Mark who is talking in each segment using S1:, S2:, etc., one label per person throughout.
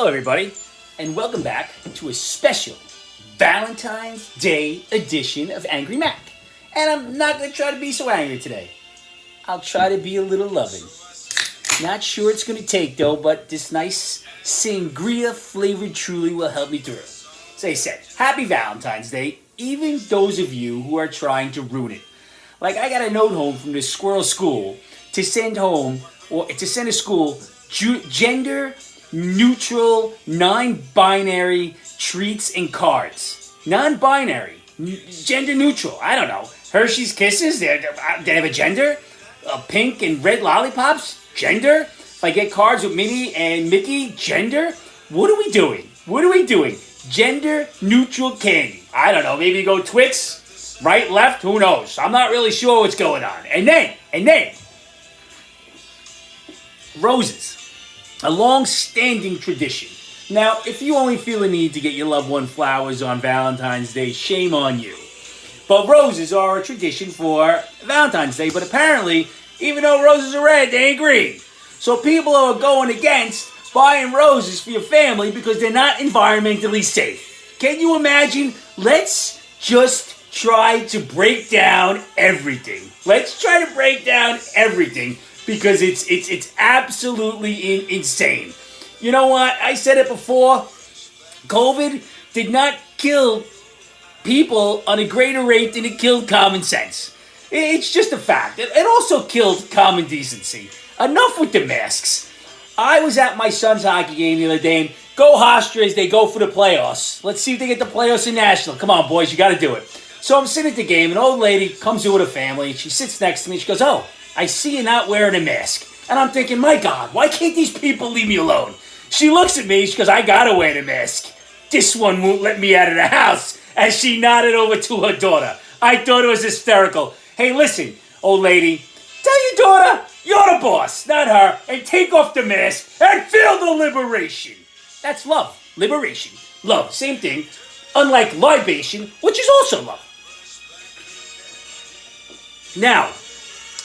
S1: Hello, everybody, and welcome back to a special Valentine's Day edition of Angry Mac. And I'm not going to try to be so angry today. I'll try to be a little loving. Not sure it's going to take, though, but this nice sangria-flavored truly will help me through. As I said, happy Valentine's Day, even those of you who are trying to ruin it. Like, I got a note home from the Squirrel school to send home, or to send to school, gender neutral, non-binary treats and cards. Non-binary, gender neutral. I don't know. Hershey's Kisses, they have a gender. Pink and red lollipops, gender. If I get cards with Minnie and Mickey, gender. What are we doing? What are we doing? Gender neutral candy. I don't know. Maybe go Twix, right, left. Who knows? I'm not really sure what's going on. And then, roses. A long-standing tradition. Now, if you only feel the need to get your loved one flowers on Valentine's Day, shame on you. But roses are a tradition for Valentine's Day, but apparently, even though roses are red, they ain't green. So people are going against buying roses for your family because they're not environmentally safe. Can you imagine? Let's just try to break down everything. Let's try to break down everything. Because it's absolutely insane. You know what? I said it before. COVID did not kill people on a greater rate than it killed common sense. It's just a fact. It also killed common decency. Enough with the masks. I was at my son's hockey game the other day, and go Hostras, they go for the playoffs. Let's see if they get the playoffs in National. Come on, boys, you got to do it. So I'm sitting at the game, an old lady comes in with her family, and she sits next to me, and she goes, "Oh, I see you not wearing a mask." And I'm thinking, my God, why can't these people leave me alone? She looks at me, she goes, "I gotta wear the mask. This one won't let me out of the house," as she nodded over to her daughter. I thought it was hysterical. Hey, listen, old lady, tell your daughter you're the boss, not her, and take off the mask and feel the liberation. That's love. Liberation. Love. Same thing. Unlike libation, which is also love. Now,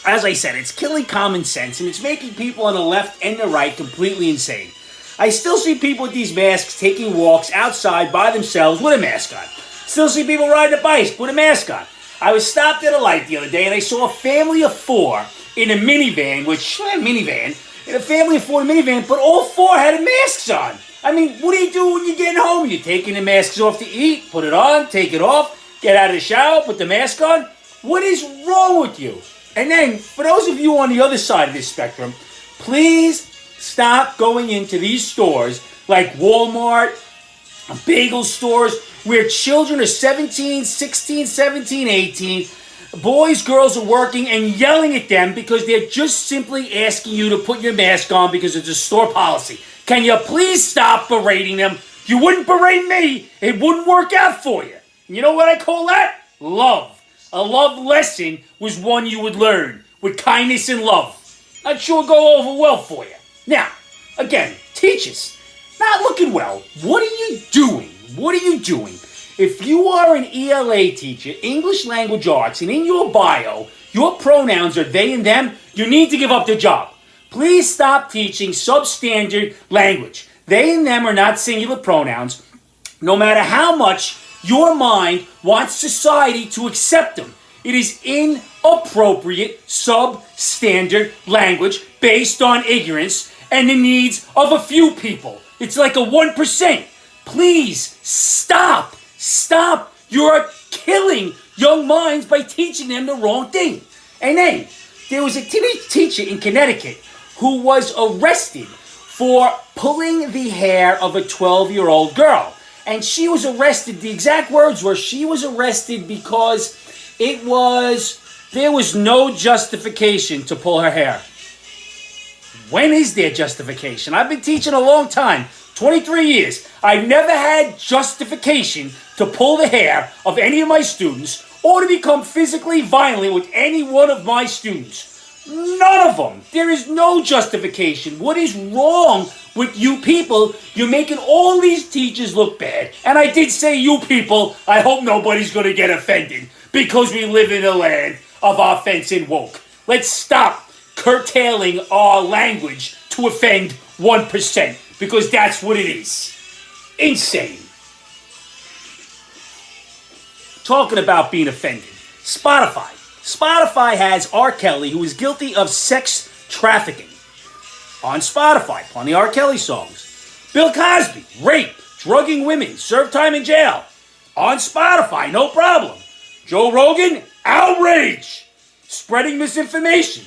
S1: as I said, it's killing common sense, and it's making people on the left and the right completely insane. I still see people with these masks taking walks outside by themselves with a mask on. Still see people riding a bike with a mask on. I was stopped at a light the other day, and I saw a family of four in a minivan, in a family of four in a minivan, but all four had masks on. I mean, what do you do when you're getting home? You're taking the masks off to eat, put it on, take it off, get out of the shower, put the mask on. What is wrong with you? And then, for those of you on the other side of this spectrum, please stop going into these stores like Walmart, bagel stores, where children are 17, 16, 17, 18, boys, girls are working and yelling at them because they're just simply asking you to put your mask on because it's a store policy. Can you please stop berating them? You wouldn't berate me. It wouldn't work out for you. You know what I call that? Love. A love lesson was one you would learn with kindness and love. Not sure go over well for you. Now, again, teachers, not looking well. What are you doing? What are you doing? If you are an ELA teacher, English Language Arts, and in your bio, your pronouns are they and them, you need to give up the job. Please stop teaching substandard language. They and them are not singular pronouns, no matter how much your mind wants society to accept them. It is inappropriate, substandard language based on ignorance and the needs of a few people. It's like a 1%. Please stop. Stop. You're killing young minds by teaching them the wrong thing. And then there was a teacher in Connecticut who was arrested for pulling the hair of a 12-year-old girl. And she was arrested, the exact words were, she was arrested because there was no justification to pull her hair. When is there justification? I've been teaching a long time, 23 years. I've never had justification to pull the hair of any of my students or to become physically violent with any one of my students. None of them. There is no justification. What is wrong with you people? You're making all these teachers look bad. And I did say you people. I hope nobody's going to get offended because we live in a land of offense and woke. Let's stop curtailing our language to offend 1%. because that's what it is. Insane. Talking about being offended. Spotify. Spotify has R. Kelly, who is guilty of sex trafficking. On Spotify, on the R. Kelly songs. Bill Cosby, rape, drugging women, serve time in jail. On Spotify, no problem. Joe Rogan, outrage, spreading misinformation.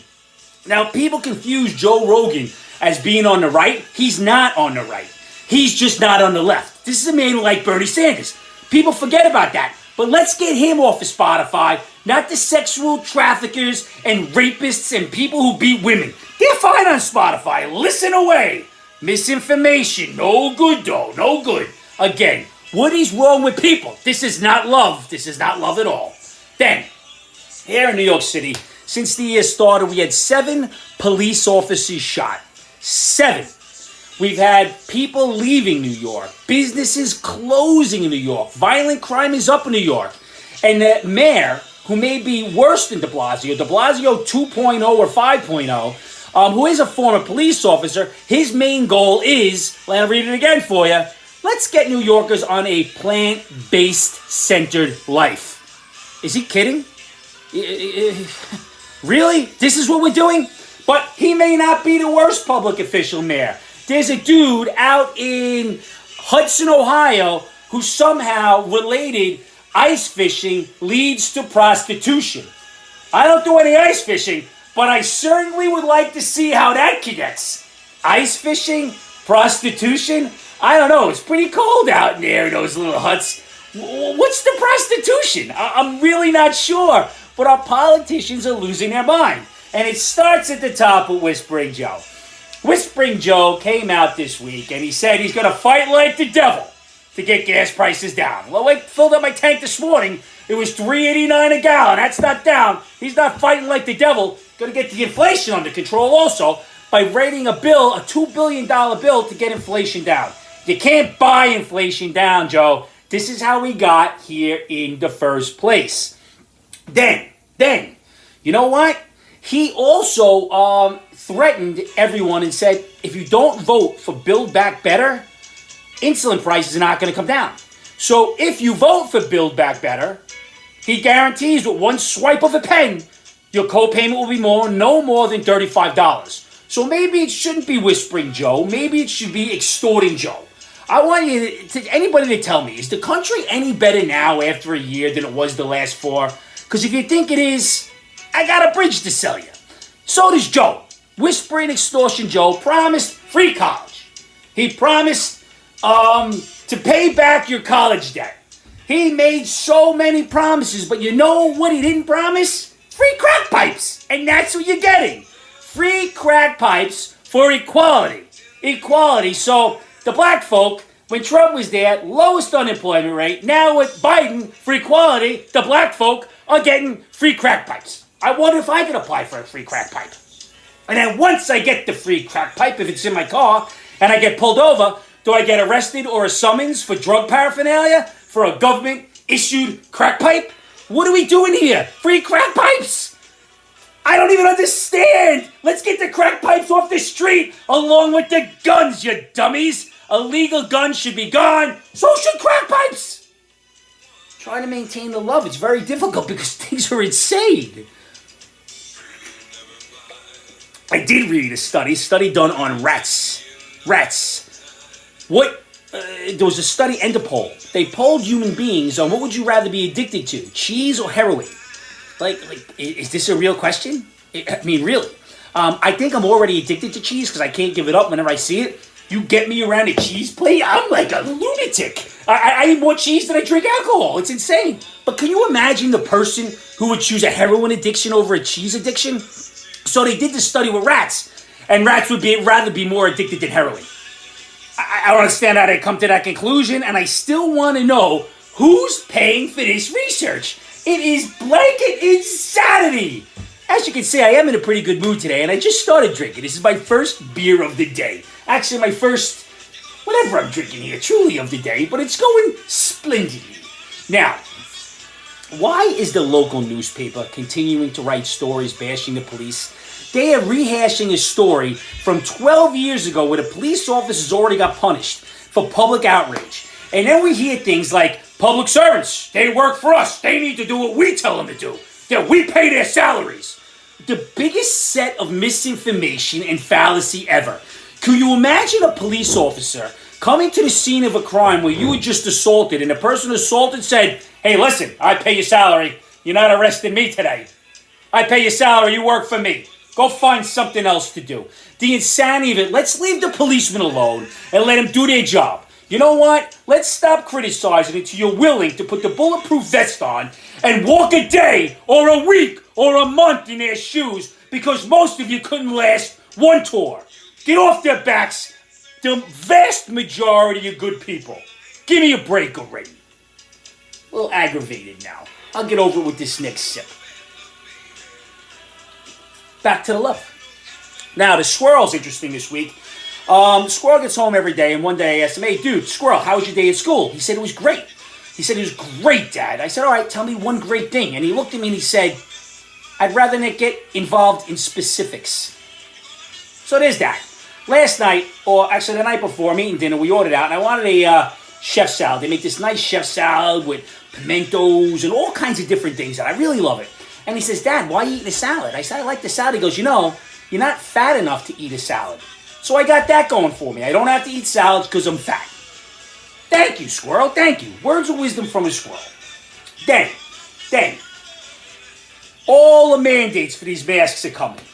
S1: Now, people confuse Joe Rogan as being on the right. He's not on the right. He's just not on the left. This is a man like Bernie Sanders. People forget about that. But let's get him off of Spotify, not the sexual traffickers and rapists and people who beat women. They're fine on Spotify. Listen away. Misinformation. No good, though. No good. Again, what is wrong with people? This is not love. This is not love at all. Then, here in New York City, since the year started, we had 7 police officers shot. 7. We've had people leaving New York, businesses closing in New York, violent crime is up in New York. And the mayor, who may be worse than de Blasio 2.0 or 5.0, who is a former police officer, his main goal is, I'll read it again for you, let's get New Yorkers on a plant-based centered life. Is he kidding? Really? This is what we're doing? But he may not be the worst public official mayor. There's a dude out in Hudson, Ohio, who somehow related ice fishing leads to prostitution. I don't do any ice fishing, but I certainly would like to see how that connects. Ice fishing? Prostitution? I don't know. It's pretty cold out in there in those little huts. What's the prostitution? I'm really not sure. But our politicians are losing their mind. And it starts at the top with Whispering Joe. Whispering Joe came out this week and he said he's going to fight like the devil to get gas prices down. Well, I filled up my tank this morning. It was $3.89 a gallon. That's not down. He's not fighting like the devil. Going to get the inflation under control also by writing a bill, a $2 billion bill to get inflation down. You can't buy inflation down, Joe. This is how we got here in the first place. Then, you know what? He also threatened everyone and said, if you don't vote for Build Back Better, insulin prices are not going to come down. So if you vote for Build Back Better, he guarantees with one swipe of a pen, your copayment will be no more than $35. So maybe it shouldn't be Whispering Joe. Maybe it should be Extorting Joe. I want anybody to tell me, is the country any better now after a year than it was the last 4? Because if you think it is, I got a bridge to sell you. So does Joe. Whispering Extortion Joe promised free college. He promised to pay back your college debt. He made so many promises, but you know what he didn't promise? Free crack pipes. And that's what you're getting. Free crack pipes for equality. Equality. So the black folk, when Trump was there, lowest unemployment rate. Now with Biden, for equality, the black folk are getting free crack pipes. I wonder if I could apply for a free crack pipe. And then once I get the free crack pipe, if it's in my car, and I get pulled over, do I get arrested or a summons for drug paraphernalia for a government-issued crack pipe? What are we doing here? Free crack pipes? I don't even understand. Let's get the crack pipes off the street along with the guns, you dummies. Illegal guns should be gone. So should crack pipes. Trying to maintain the love, it's very difficult because things are insane. I did read a study done on rats. There was a study and a poll. They polled human beings on what would you rather be addicted to, cheese or heroin? Like, is this a real question? I mean, really. I think I'm already addicted to cheese because I can't give it up whenever I see it. You get me around a cheese plate, I'm like a lunatic. I eat more cheese than I drink alcohol. It's insane. But can you imagine the person who would choose a heroin addiction over a cheese addiction? So they did this study with rats, and rats would rather be more addicted than heroin. I don't understand how they come to that conclusion, and I still want to know who's paying for this research. It is blanket insanity. As you can see, I am in a pretty good mood today, and I just started drinking. This is my first beer of the day. Actually, my first, whatever I'm drinking here, truly of the day, but it's going splendidly. Now, why is the local newspaper continuing to write stories bashing the police? They are rehashing a story from 12 years ago where the police officers already got punished for public outrage. And then we hear things like, public servants, they work for us. They need to do what we tell them to do. That we pay their salaries. The biggest set of misinformation and fallacy ever. Could you imagine a police officer coming to the scene of a crime where you were just assaulted and the person assaulted said, hey, listen, I pay your salary. You're not arresting me today. I pay your salary. You work for me. Go find something else to do. The insanity of it. Let's leave the policemen alone and let them do their job. You know what? Let's stop criticizing it until you're willing to put the bulletproof vest on and walk a day or a week or a month in their shoes because most of you couldn't last one tour. Get off their backs. The vast majority of good people. Give me a break already. A little aggravated now. I'll get over it with this next sip. Back to the love. Now, the Squirrel's interesting this week. Squirrel gets home every day, and one day I asked him, hey, dude, Squirrel, how was your day at school? He said it was great. He said it was great, Dad. I said, all right, tell me one great thing. And he looked at me and he said, I'd rather not get involved in specifics. So there's that. Last night, or actually the night before, I'm eating dinner, we ordered out, and I wanted a chef salad. They make this nice chef salad with pimentos and all kinds of different things, and I really love it. And he says, Dad, why are you eating a salad? I said, I like the salad. He goes, you know, you're not fat enough to eat a salad. So I got that going for me. I don't have to eat salads because I'm fat. Thank you, Squirrel. Thank you. Words of wisdom from a squirrel. Then, all the mandates for these masks are coming.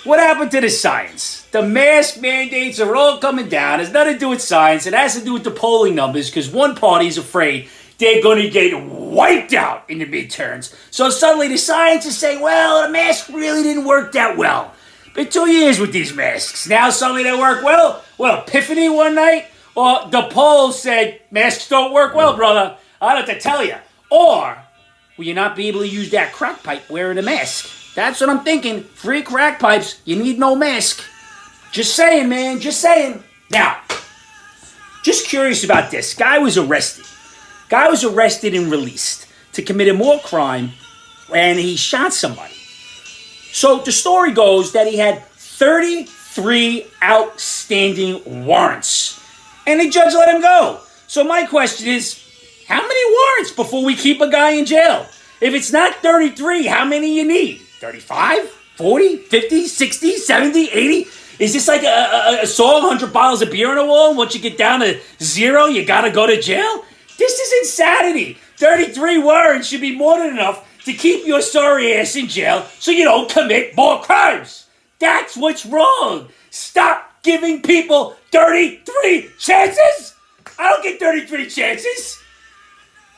S1: What happened to the science? The mask mandates are all coming down. It has nothing to do with science. It has to do with the polling numbers because one party's afraid they're going to get wiped out in the midterms. So suddenly the science is saying, well, the mask really didn't work that well. Been 2 years with these masks. Now suddenly they work well. What, epiphany one night? Or the polls said, masks don't work well, brother. I don't have to tell you. Or will you not be able to use that crack pipe wearing a mask? That's what I'm thinking. Free crack pipes. You need no mask. Just saying, man. Just saying. Now, just curious about this. Guy was arrested and released to commit a more crime, and he shot somebody. So the story goes that he had 33 outstanding warrants, and the judge let him go. So my question is, how many warrants before we keep a guy in jail? If it's not 33, how many you need? 35? 40? 50? 60? 70? 80? Is this like a song, 100 bottles of beer on a wall? Once you get down to zero, you gotta go to jail? This is insanity. 33 warrants should be more than enough to keep your sorry ass in jail so you don't commit more crimes. That's what's wrong. Stop giving people 33 chances. I don't get 33 chances.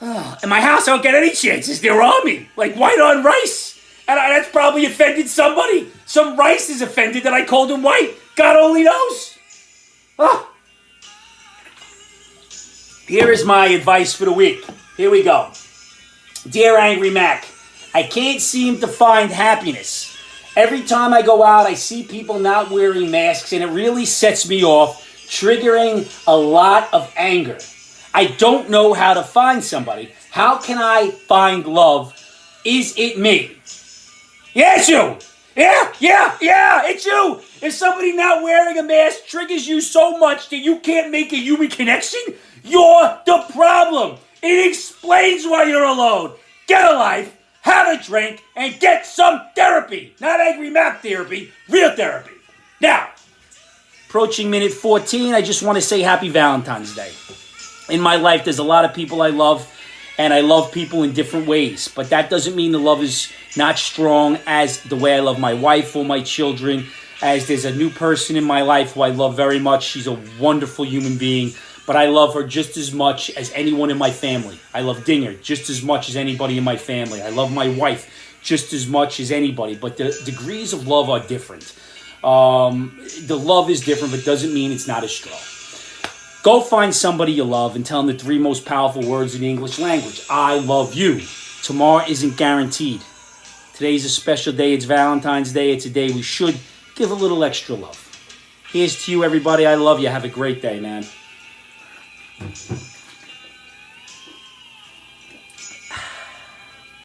S1: In my house, I don't get any chances. They're on me, like white on rice. And that's probably offended somebody. Some rice is offended that I called him white. God only knows. Here is my advice for the week. Here we go. Dear Angry Mac, I can't seem to find happiness. Every time I go out, I see people not wearing masks, and it really sets me off, triggering a lot of anger. I don't know how to find somebody. How can I find love? Is it me? Yeah, it's you. Yeah, it's you. If somebody not wearing a mask triggers you so much that you can't make a human connection, you're the problem. It explains why you're alone. Get a life, have a drink, and get some therapy. Not Angry Mac therapy, real therapy. Now, approaching minute 14, I just want to say happy Valentine's Day. In my life, there's a lot of people I love, and I love people in different ways. But that doesn't mean the love is not strong as the way I love my wife or my children, as there's a new person in my life who I love very much. She's a wonderful human being, but I love her just as much as anyone in my family. I love Dinger just as much as anybody in my family. I love my wife just as much as anybody, but the degrees of love are different. The love is different, but doesn't mean it's not as strong. Go find somebody you love and tell them the 3 most powerful words in the English language. I love you. Tomorrow isn't guaranteed. Today's a special day. It's Valentine's Day. It's a day we should give a little extra love. Here's to you, everybody. I love you. Have a great day, man.